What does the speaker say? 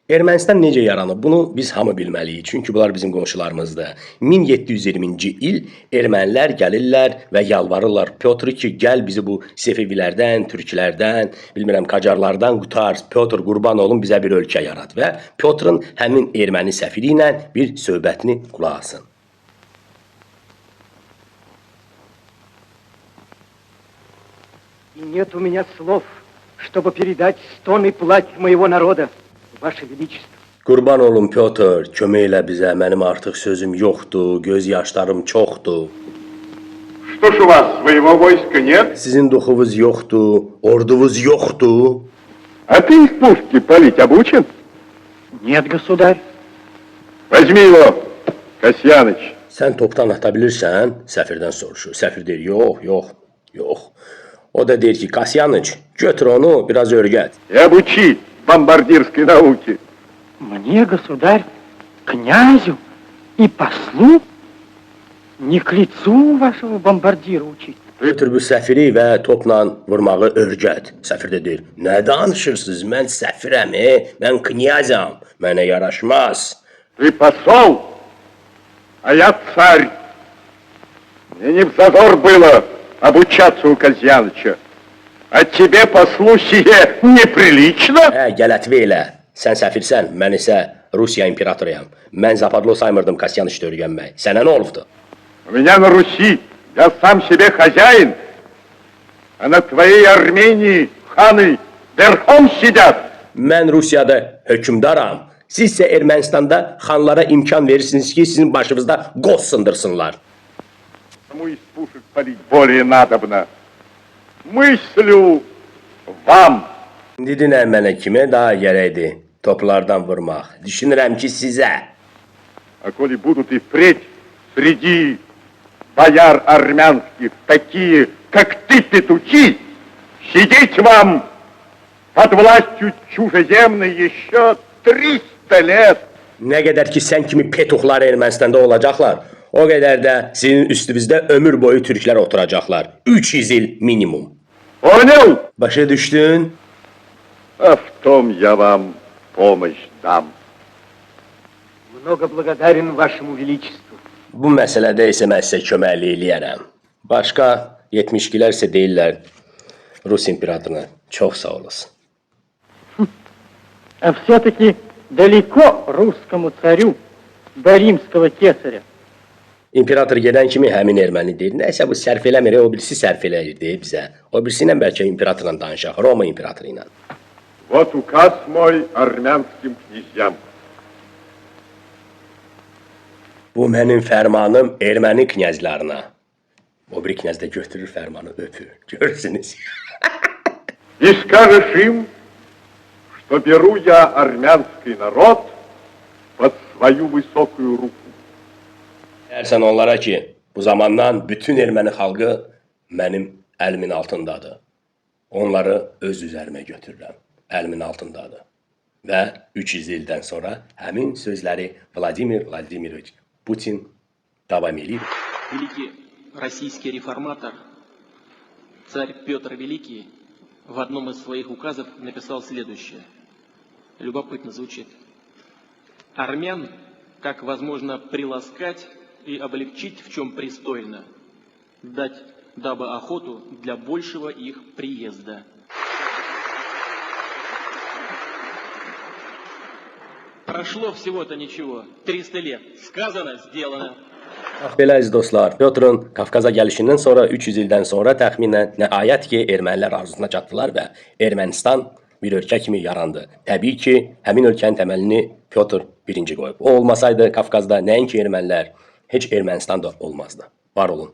Ermənistan necə yaranıb? Bunu biz hamı bilməliyik. Çünki bunlar bizim qonşularımızdır. 1720-ci il ermənilər gəlirlər və yalvarırlar Pyotr ki, gəl bizi bu Sefevilərdən, Türklərdən, bilmirəm, Qacarlardan qutar. Pyotr, qurban olun, bizə bir ölkə yarat. Və Pyotrun həmin erməni səfiri ilə bir söhbətini qulaq asın. И нет у меня слов, чтобы передать стон и плач моего народа, Ваше Величество. Qurban olun Pyotr, kömək elə bizə. Mənim artıq sözüm yoxdur, göz yaşlarım çoxdur. Что ж у вас, своего войска нет? Sizin duxunuz yoxdur, ordunuz yoxdur. А ты из пушки палить обучен? Нет, государь. Возьми его, Касьяныч. Sən topdan ata bilirsən? Səfirdən soruşur. Səfir deyir, yox. O da deyir ki, Kasyanıç, götür onu, biraz örgət. И обучи бомбардирской науке. Мне, государь, князю и послу не к лицу вашего бомбардира учить. Götür bu səfiri və topla vurmağı örgət. Səfir də deyir, nə danışırsınız? Mən səfirəm, mən knyazam, mənə yaraşmaz. Ты посол, а я царь. Мне не взазор было обучаться у Казьяныча. А тебе, послу, сие неприлично? Gələtvi elə. Sən səfirsən, mən isə Rusiya imperatoruyam. Mən Zapadlo saymırdım Kasyanıçda öyrənmək. Sənə nə olubdu? У меня на Руси я сам себе хозяин, а на твоей Армении ханы верхом сидят. Mən Rusiyada hökümdaram. Siz isə Ermənistanda xanlara imkan verirsiniz ki, sizin başınızda qoz sındırsınlar. Кому из пушек палить более надобно? Мыслю вам. Dedinə mənə kimə daha gərəkdir toplardan vurmaq. Düşünürəm ki, sizə. А коли будут и впредь среди бояр армянских такие, как ты, петухи, сидеть вам под властью чужеземной еще 300 лет. Nə qədər ki, sən kimi petuxlar Ermənistanda olacaqlar, o qədər də sizin üstünüzdə ömür boyu türklər oturacaqlar. 300 il minimum. Понял? Başa düşdün? А в том я вам помощь дам. Много благодарен Вашему Величеству. Bu məsələdə isə mən sizə köməklik eləyərəm. Başqa 72-lər isə deyirlər Rus imperatoruna çox sağ olasın. А все-таки далеко русскому царю до римского кесаря. İmperator gedən kimi həmin erməni deyir, nəsə bu sərf eləmir, o birisi sərf eləyir deyir bizə. O birisi ilə bəlkə imperatorla danışaq, Roma imperatoru ilə. Вот указ мой армянским князьям. Bu mənim fərmanım erməni knyazlarına. O bir knyaz da götürür fərmanı öpür. Görürsünüz. И скажешь им, что беру я армянский народ под свою высокую руку. Deyərsən onlara ki, bu zamandan bütün erməni xalqı mənim əlimin altındadır. Onları öz üzərimə götürürəm. Əlimin altındadır. Və 300 ildən sonra həmin sözləri Vladimir Vladimirovich Putin davam edir. Великий российский реформатор, царь Петр Великий, в одном из своих указов написал следующее. Любопытно звучит. Армян, как возможно, приласкать и облегчить, в чем пристойно, дать, дабы охоту для большего их приезда. Прошло всего-то ничего, 300 лет. Сказано, сделано. Bax belə əziz dostlar, Pyotrun Qafqaza gəlişindən sonra 300 ildən sonra təxminən nəhayət ki, ermənilər arzusuna çatdılar və Ermənistan bir ölkə kimi yarandı. Təbii ki, həmin ölkənin təməlini Pyotr birinci qoyub. O olmasaydı Qafqazda nəinki ermənilər, heç Ermənistan da olmazdı. Var olun.